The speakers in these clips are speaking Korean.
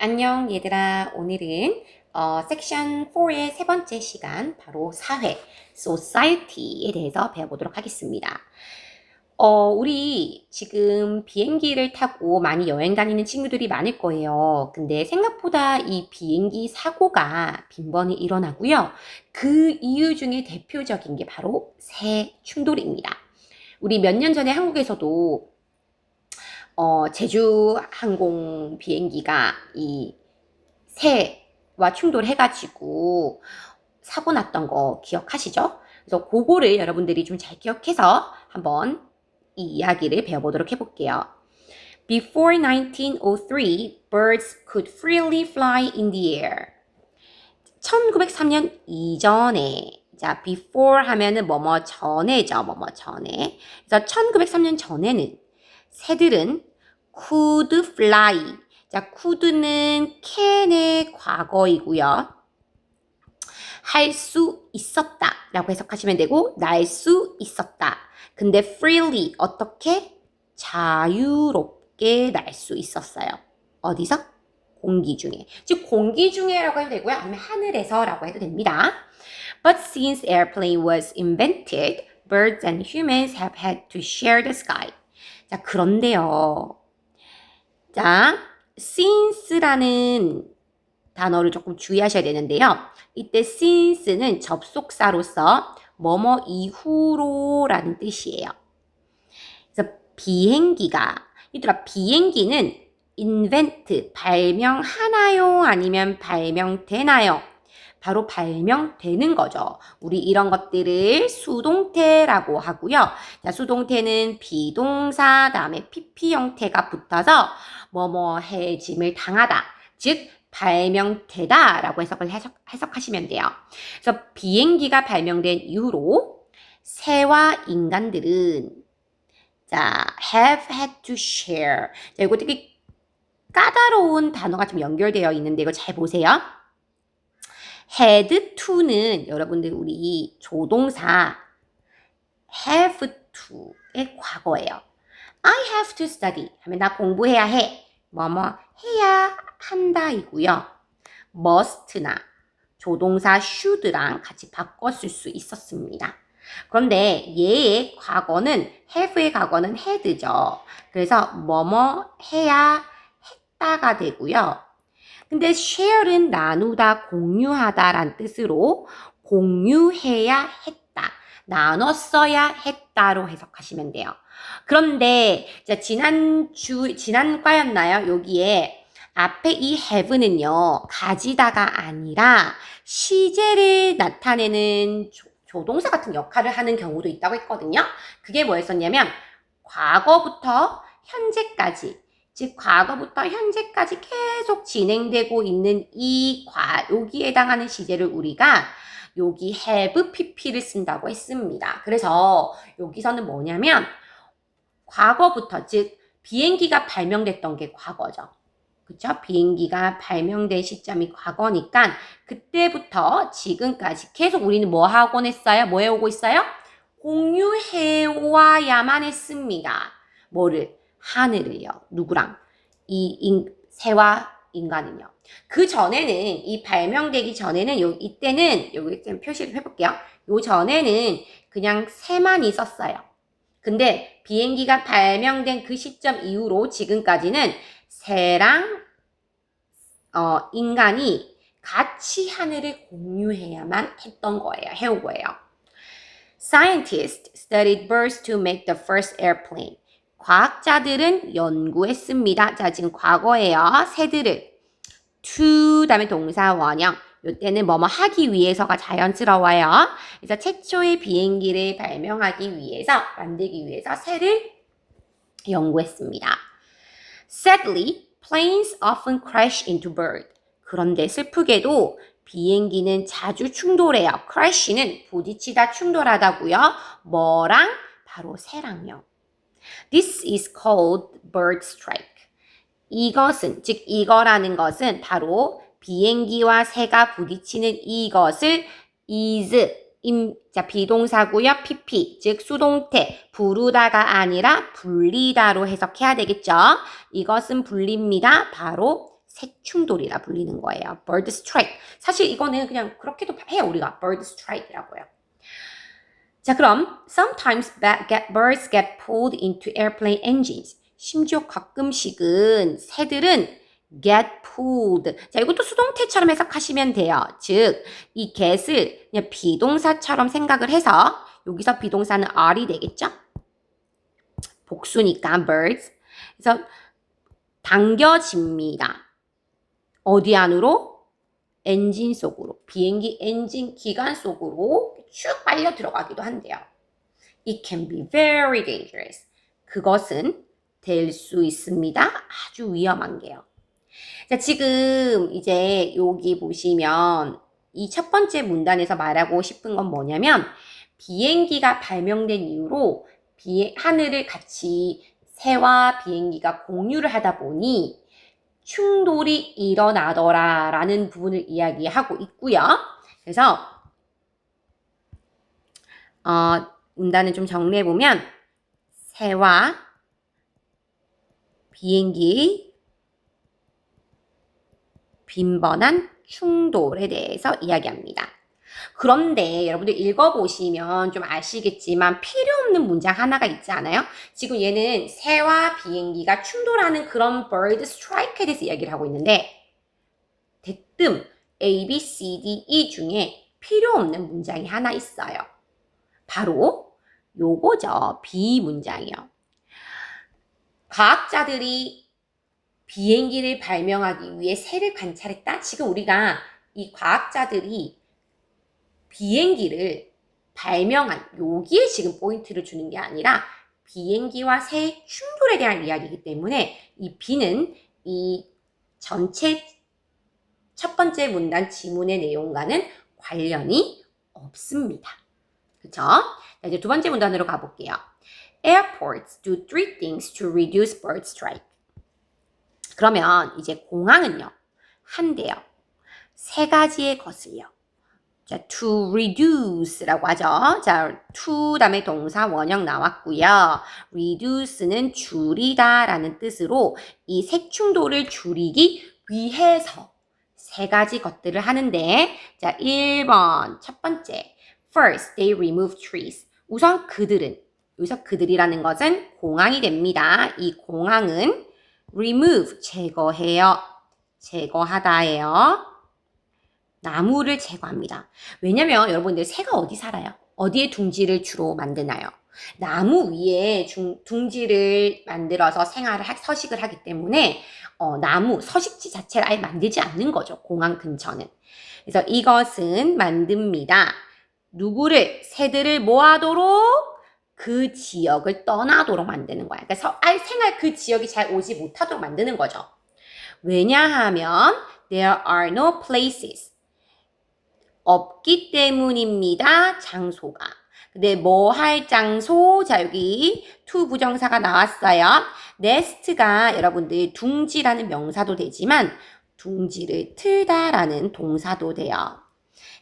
안녕 얘들아. 오늘은 섹션 4의 세 번째 시간 바로 사회, society에 대해서 배워보도록 하겠습니다. 우리 지금 비행기를 타고 많이 여행 다니는 친구들이 많을 거예요. 근데 생각보다 이 비행기 사고가 빈번히 일어나고요. 그 이유 중에 대표적인 게 바로 새 충돌입니다. 우리 몇 년 전에 한국에서도 제주 항공 비행기가 이 새와 충돌해가지고 사고 났던 거 기억하시죠? 그래서 그거를 여러분들이 좀 잘 기억해서 한번 이 이야기를 배워보도록 해볼게요. Before 1903, birds could freely fly in the air. 1903년 이전에, 자, before 하면은 뭐뭐 전에죠, 뭐뭐 전에. 그래서 1903년 전에는 새들은 could fly. 자, could는 can의 과거이고요. 할 수 있었다 라고 해석하시면 되고, 날 수 있었다. 근데 freely, 어떻게? 자유롭게 날 수 있었어요. 어디서? 공기 중에. 즉 공기 중에라고 해도 되고요. 아니면 하늘에서라고 해도 됩니다. But since airplane was invented, birds and humans have had to share the sky. 자, 그런데요. 자, since라는 단어를 조금 주의하셔야 되는데요. 이때 since는 접속사로서 뭐뭐 이후로라는 뜻이에요. 그래서 비행기는 invent, 발명하나요? 아니면 발명되나요? 바로 발명되는 거죠. 우리 이런 것들을 수동태라고 하고요. 자, 수동태는 비동사, 다음에 PP 형태가 붙어서 뭐뭐 해짐을 당하다. 즉, 발명되다 라고 해석하시면 돼요. 그래서 비행기가 발명된 이후로 새와 인간들은 자, have had to share. 자, 이거 되게 까다로운 단어가 좀 연결되어 있는데 이거 잘 보세요. had to는 여러분들 우리 조동사 have to의 과거예요. I have to study 하면 나 공부해야 해. 뭐뭐 해야 한다이고요. must나 조동사 should랑 같이 바꿨을 수 있었습니다. 그런데 얘의 과거는 have의 과거는 had죠. 그래서 뭐뭐 해야 했다가 되고요. 근데 share는 나누다, 공유하다란 뜻으로 공유해야 했다, 나눴어야 했다로 해석하시면 돼요. 그런데 지난 과였나요? 여기에 앞에 이 have는요, 가지다가 아니라 시제를 나타내는 조동사 같은 역할을 하는 경우도 있다고 했거든요. 그게 뭐였었냐면 과거부터 현재까지, 즉 과거부터 현재까지 계속 진행되고 있는 여기에 해당하는 시제를 우리가 여기 have pp를 쓴다고 했습니다. 그래서 여기서는 뭐냐면 과거부터, 즉 비행기가 발명됐던 게 과거죠. 그쵸? 비행기가 발명된 시점이 과거니까 그때부터 지금까지 계속 우리는 뭐 하곤 했어요? 뭐 해오고 있어요? 공유해와야만 했습니다. 뭐를? 하늘을요. 누구랑? 새와 인간은요. 그 전에는, 이 발명되기 전에는, 이때는, 여기 좀 표시를 해볼게요. 요 전에는 그냥 새만 있었어요. 근데 비행기가 발명된 그 시점 이후로 지금까지는 새랑 인간이 같이 하늘을 공유해야만 했던 거예요. 해온 거예요. Scientists studied birds to make the first airplane. 과학자들은 연구했습니다. 자, 지금 과거예요. 새들을 to 다음에 동사 원형. 이때는 뭐뭐 하기 위해서가 자연스러워요. 그래서 최초의 비행기를 만들기 위해서 새를 연구했습니다. Sadly, planes often crash into bird. 그런데 슬프게도 비행기는 자주 충돌해요. crash는 부딪히다, 충돌하다고요. 뭐랑? 바로 새랑요. This is called bird strike. 이것은, 즉 이거라는 것은 바로 비행기와 새가 부딪히는 이것을 비동사고요. pp, 즉 수동태, 부르다가 아니라 불리다로 해석해야 되겠죠. 이것은 불립니다. 바로 새충돌이라 불리는 거예요. bird strike. 사실 이거는 그냥 그렇게도 해요. 우리가 bird strike이라고요. 자, 그럼 sometimes birds get pulled into airplane engines. 심지어 가끔씩은 새들은 get pulled. 자, 이것도 수동태처럼 해석하시면 돼요. 즉, 이 get을 그냥 비동사처럼 생각을 해서 여기서 비동사는 are이 되겠죠? 복수니까 birds. 그래서 당겨집니다. 어디 안으로? 엔진 속으로. 비행기 엔진 기관 속으로 쭉 빨려 들어가기도 한대요. It can be very dangerous. 그것은 될 수 있습니다. 아주 위험한 게요. 자, 지금 이제 여기 보시면 이 첫 번째 문단에서 말하고 싶은 건 뭐냐면 비행기가 발명된 이후로 하늘을 같이 새와 비행기가 공유를 하다 보니 충돌이 일어나더라 라는 부분을 이야기하고 있고요. 그래서 문단을 좀 정리해보면 새와 비행기 빈번한 충돌에 대해서 이야기합니다. 그런데 여러분들 읽어보시면 좀 아시겠지만 필요 없는 문장 하나가 있지 않아요? 지금 얘는 새와 비행기가 충돌하는 그런 bird strike에 대해서 이야기를 하고 있는데 대뜸 A, B, C, D, E 중에 필요 없는 문장이 하나 있어요. 바로 요거죠. B 문장이요. 과학자들이 비행기를 발명하기 위해 새를 관찰했다. 지금 우리가 이 과학자들이 비행기를 발명한 여기에 지금 포인트를 주는 게 아니라 비행기와 새의 충돌에 대한 이야기이기 때문에 이 B는 이 전체 첫 번째 문단 지문의 내용과는 관련이 없습니다. 그쵸? 자, 이제 두 번째 문단으로 가볼게요. Airports do three things to reduce bird strike. 그러면 이제 공항은요. 한대요. 세 가지의 것을요. 자, to reduce라고 하죠. 자, to 다음에 동사 원형 나왔고요. reduce는 줄이다 라는 뜻으로 이 색충돌을 줄이기 위해서 세 가지 것들을 하는데 자, 1번 첫 번째 First, they remove trees. 우선 그들은 여기서 그들이라는 것은 공항이 됩니다. 이 공항은 remove, 제거해요. 제거하다예요. 나무를 제거합니다. 왜냐면 여러분들 새가 어디 살아요? 어디에 둥지를 주로 만드나요? 나무 위에 둥지를 만들어서 서식을 하기 때문에 나무, 서식지 자체를 아예 만들지 않는 거죠. 공항 근처는. 그래서 이것은 만듭니다. 누구를? 새들을 뭐하도록? 그 지역을 떠나도록 만드는 거야. 그러니까 생활 그 지역이 잘 오지 못하도록 만드는 거죠. 왜냐하면 there are no places. 없기 때문입니다. 장소가. 근데 뭐 할 장소? 자, 여기 to 부정사가 나왔어요. nest가 여러분들 둥지라는 명사도 되지만 둥지를 틀다라는 동사도 돼요.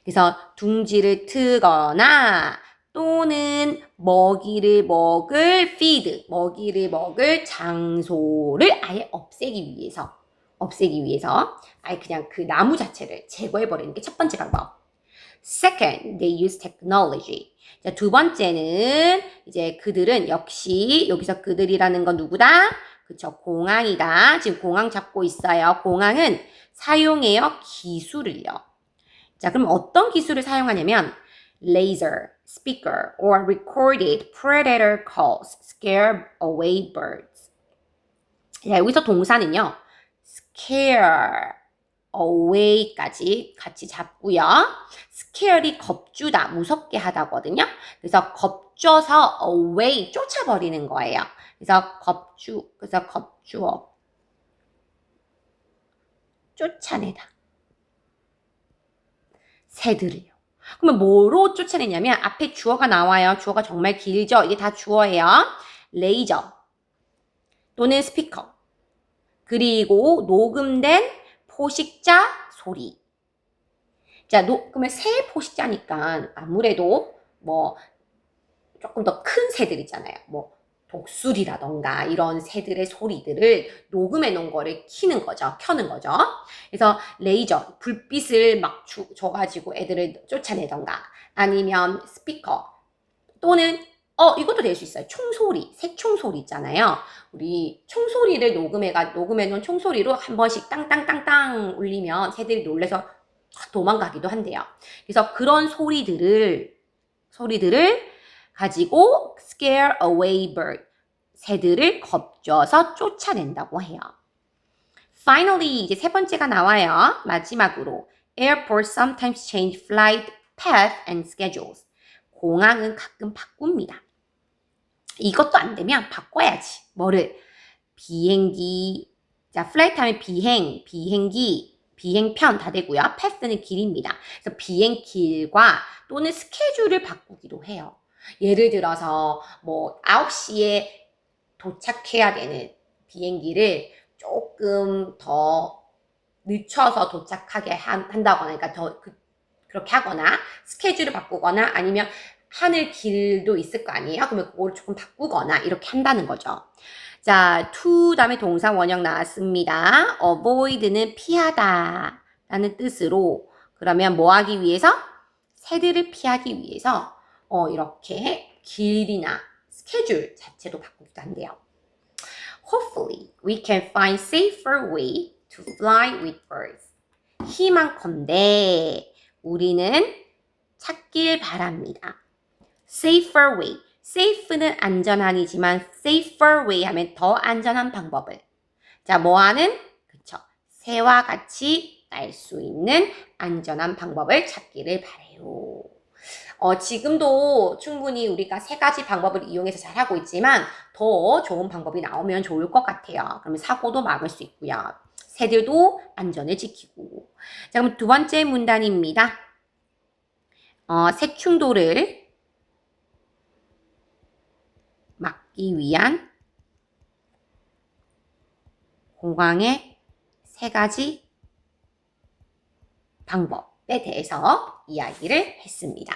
그래서 둥지를 트거나 또는 먹이를 먹을 feed, 먹이를 먹을 장소를 아예 없애기 위해서 아예 그냥 그 나무 자체를 제거해버리는 게 첫 번째 방법. Second, they use technology. 자, 두 번째는 이제 그들은 역시 여기서 그들이라는 건 누구다? 그쵸, 공항이다. 지금 공항 잡고 있어요. 공항은 사용해요. 기술을요. 자, 그럼 어떤 기술을 사용하냐면 laser, speaker, or recorded predator calls scare away birds. 자, 여기서 동사는요. scare away까지 같이 잡고요. scare이 겁주다, 무섭게 하다거든요. 그래서 겁줘서 away, 쫓아버리는 거예요. 그래서 겁주어, 쫓아내다. 새들을요. 그러면 뭐로 쫓아내냐면 앞에 주어가 나와요. 주어가 정말 길죠. 이게 다 주어예요. 레이저 또는 스피커 그리고 녹음된 포식자 소리. 자, 그러면 새 포식자니까 아무래도 뭐 조금 더 큰 새들이잖아요. 뭐 독수리라던가 이런 새들의 소리들을 녹음해 놓은 거를 켜는 거죠. 그래서 레이저, 불빛을 막 줘가지고 애들을 쫓아내던가 아니면 스피커 또는 이것도 될 수 있어요. 총소리, 새총소리 있잖아요. 우리 총소리를 녹음해 놓은 총소리로 한 번씩 땅땅땅땅 울리면 새들이 놀래서 도망가기도 한대요. 그래서 그런 소리들을 가지고 scare away bird, 새들을 겁줘서 쫓아낸다고 해요. Finally, 이제 세 번째가 나와요. 마지막으로 airports sometimes change flight path and schedules. 공항은 가끔 바꿉니다. 이것도 안 되면 바꿔야지. 뭐를? 비행기, 자, 플라이트 하면 비행기, 비행편 다 되고요. 패스는 길입니다. 그래서 비행길과 또는 스케줄을 바꾸기도 해요. 예를 들어서 뭐 9시에 도착해야 되는 비행기를 조금 더 늦춰서 도착하게 한다거나 그러니까 그렇게 하거나 스케줄을 바꾸거나 아니면 하늘 길도 있을 거 아니에요? 그러면 그걸 조금 바꾸거나 이렇게 한다는 거죠. 자, to 다음에 동사 원형 나왔습니다. avoid는 피하다 라는 뜻으로 그러면 뭐 하기 위해서? 새들을 피하기 위해서 이렇게 길이나 스케줄 자체도 바꾸기도 한대요. Hopefully, we can find safer way to fly with birds. 희망컨대 우리는 찾길 바랍니다. Safer way. safe는 안전한이지만 safer way 하면 더 안전한 방법을. 자, 뭐하는? 그쵸. 새와 같이 날 수 있는 안전한 방법을 찾기를 바래요. 지금도 충분히 우리가 세 가지 방법을 이용해서 잘하고 있지만 더 좋은 방법이 나오면 좋을 것 같아요. 그러면 사고도 막을 수 있고요. 새들도 안전을 지키고. 자, 그럼 두 번째 문단입니다. 새 충돌을 막기 위한 공항의 세 가지 방법에 대해서 이야기를 했습니다.